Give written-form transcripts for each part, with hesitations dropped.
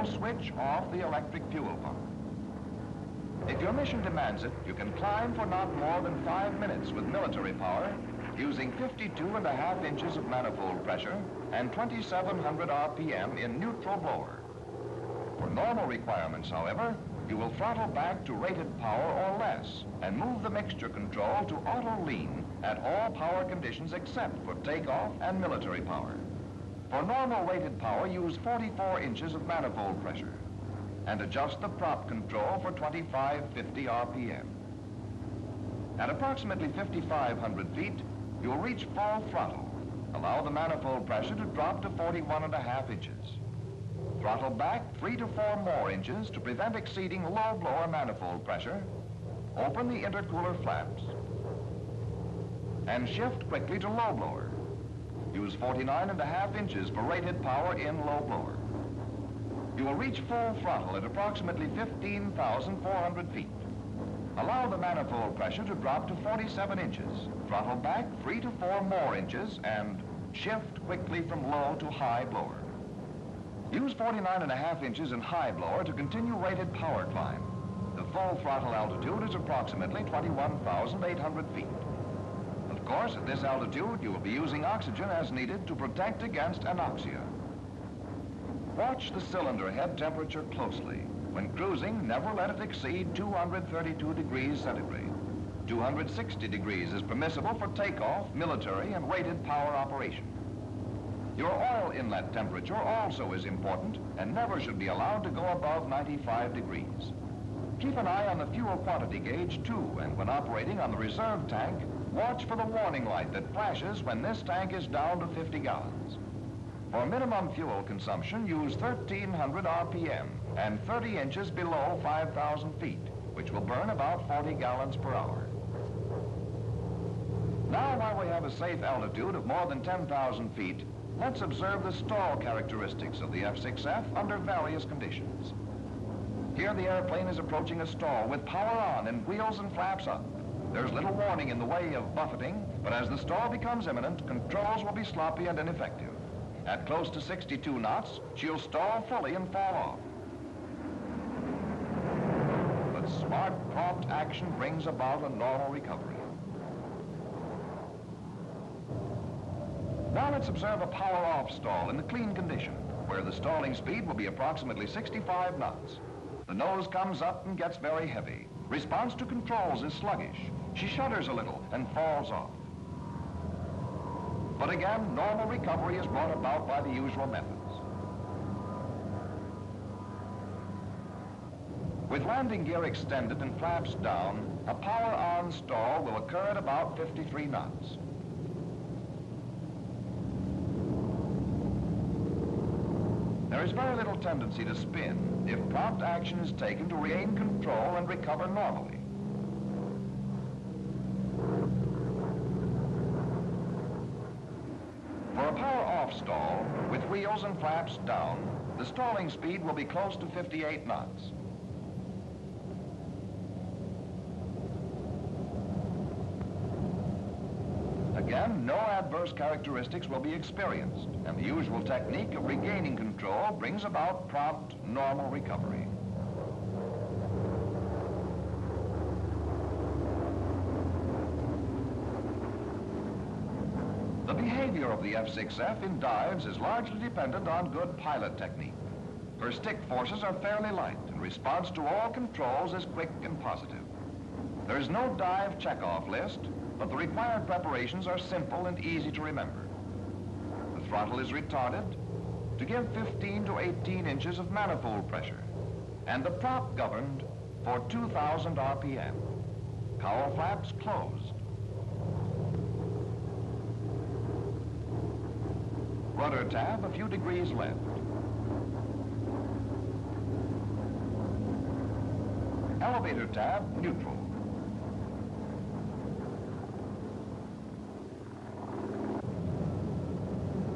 control, switch off the electric fuel pump. If your mission demands it, you can climb for not more than 5 minutes with military power, using 52.5 inches of manifold pressure and 2,700 RPM in neutral blower. For normal requirements, however, you will throttle back to rated power or less and move the mixture control to auto lean at all power conditions except for takeoff and military power. For normal rated power, use 44 inches of manifold pressure and adjust the prop control for 2,550 RPM. At approximately 5,500 feet, you'll reach full throttle. Allow the manifold pressure to drop to 41.5 inches. Throttle back 3 to 4 more inches to prevent exceeding low blower manifold pressure. Open the intercooler flaps and shift quickly to low blower. Use 49.5 inches for rated power in low blower. You will reach full throttle at approximately 15,400 feet. Allow the manifold pressure to drop to 47 inches. Throttle back 3 to 4 more inches and shift quickly from low to high blower. Use 49.5 inches in high blower to continue rated power climb. The full throttle altitude is approximately 21,800 feet. Of course, at this altitude, you will be using oxygen as needed to protect against anoxia. Watch the cylinder head temperature closely. When cruising, never let it exceed 232 degrees centigrade. 260 degrees is permissible for takeoff, military, and rated power operation. Your oil inlet temperature also is important and never should be allowed to go above 95 degrees. Keep an eye on the fuel quantity gauge too, and when operating on the reserve tank, watch for the warning light that flashes when this tank is down to 50 gallons. For minimum fuel consumption, use 1,300 RPM and 30 inches below 5,000 feet, which will burn about 40 gallons per hour. Now, while we have a safe altitude of more than 10,000 feet, let's observe the stall characteristics of the F6F under various conditions. Here the airplane is approaching a stall with power on and wheels and flaps up. There's little warning in the way of buffeting, but as the stall becomes imminent, controls will be sloppy and ineffective. At close to 62 knots, she'll stall fully and fall off. But smart, prompt action brings about a normal recovery. Now let's observe a power-off stall in the clean condition, where the stalling speed will be approximately 65 knots. The nose comes up and gets very heavy. Response to controls is sluggish. She shudders a little and falls off. But again, normal recovery is brought about by the usual methods. With landing gear extended and flaps down, a power-on stall will occur at about 53 knots. There is very little tendency to spin if prompt action is taken to regain control and recover normally. For a power-off stall, with wheels and flaps down, the stalling speed will be close to 58 knots. Again, no adverse characteristics will be experienced, and the usual technique of regaining control brings about prompt, normal recovery. The behavior of the F6F in dives is largely dependent on good pilot technique. Her stick forces are fairly light, and response to all controls is quick and positive. There is no dive checkoff list, but the required preparations are simple and easy to remember. The throttle is retarded to give 15 to 18 inches of manifold pressure, and the prop governed for 2,000 RPM. Cowl flaps closed. Rudder tab a few degrees left. Elevator tab neutral.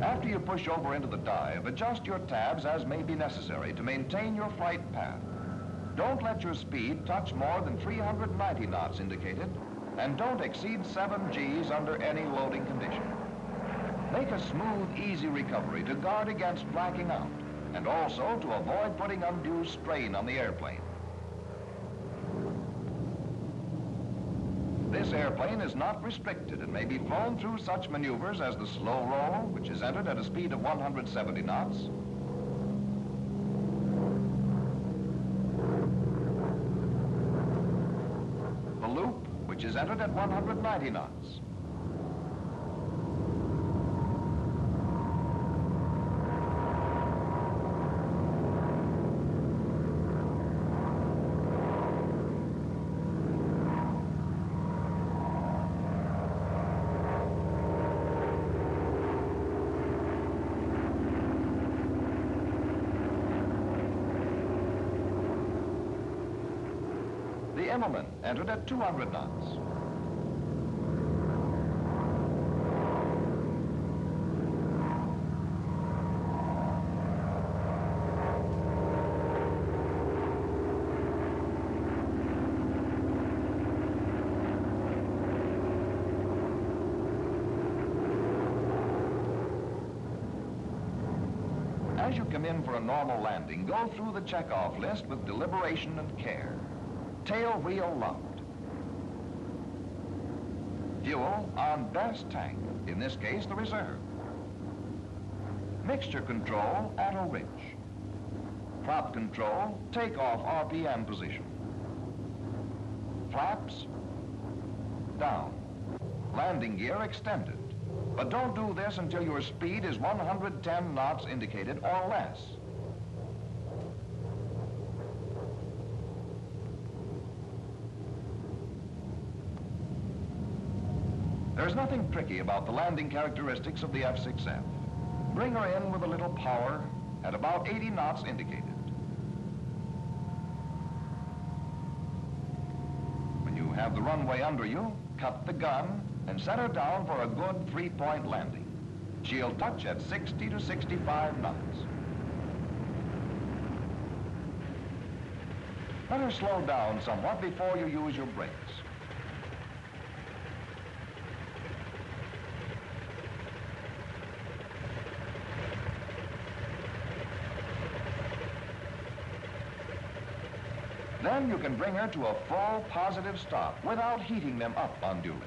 After you push over into the dive, adjust your tabs as may be necessary to maintain your flight path. Don't let your speed touch more than 390 knots indicated, and don't exceed 7 Gs under any loading condition. Make a smooth, easy recovery to guard against blacking out, and also to avoid putting undue strain on the airplane. This airplane is not restricted and may be flown through such maneuvers as the slow roll, which is entered at a speed of 170 knots, the loop, which is entered at 190 knots, the Immelman, entered at 200 knots. As you come in for a normal landing, go through the checkoff list with deliberation and care. Tail wheel locked. Fuel on best tank, in this case the reserve. Mixture control at a ridge. Prop control, takeoff RPM position. Flaps down. Landing gear extended. But don't do this until your speed is 110 knots indicated or less. There's nothing tricky about the landing characteristics of the F6F. Bring her in with a little power at about 80 knots indicated. When you have the runway under you, cut the gun and set her down for a good 3-point landing. She'll touch at 60 to 65 knots. Let her slow down somewhat before you use your brakes. Then you can bring her to a full positive stop without heating them up unduly.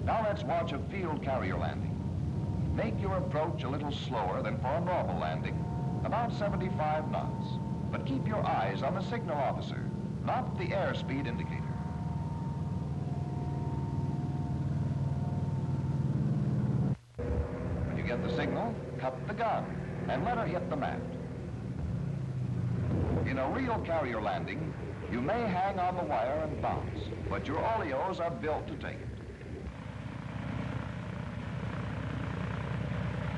Now let's watch a field carrier landing. Make your approach a little slower than for a normal landing, about 75 knots. But keep your eyes on the signal officer, not the airspeed indicator. When you get the signal, cut the gun and let her hit the mat. In a real carrier landing, you may hang on the wire and bounce, but your oleos are built to take it.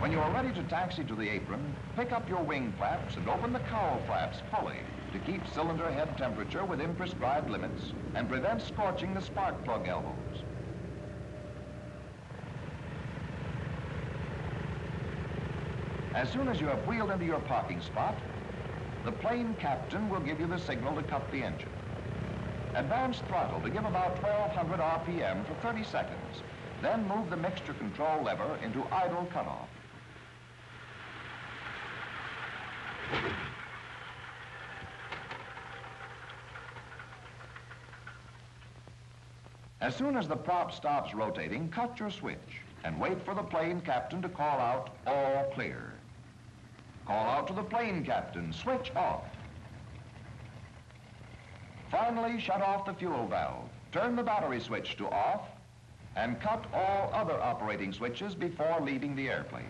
When you are ready to taxi to the apron, pick up your wing flaps and open the cowl flaps fully to keep cylinder head temperature within prescribed limits and prevent scorching the spark plug elbows. As soon as you have wheeled into your parking spot, the plane captain will give you the signal to cut the engine. Advance throttle to give about 1,200 RPM for 30 seconds. Then move the mixture control lever into idle cutoff. As soon as the prop stops rotating, cut your switch and wait for the plane captain to call out, all clear. Call out to the plane captain, switch off. Finally, shut off the fuel valve, turn the battery switch to off, and cut all other operating switches before leaving the airplane.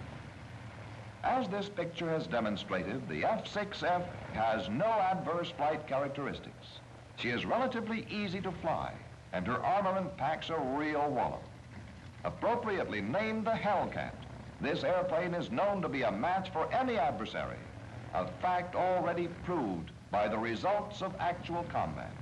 As this picture has demonstrated, the F6F has no adverse flight characteristics. She is relatively easy to fly, and her armament packs a real wallop. Appropriately named the Hellcat, this airplane is known to be a match for any adversary, a fact already proved by the results of actual combat.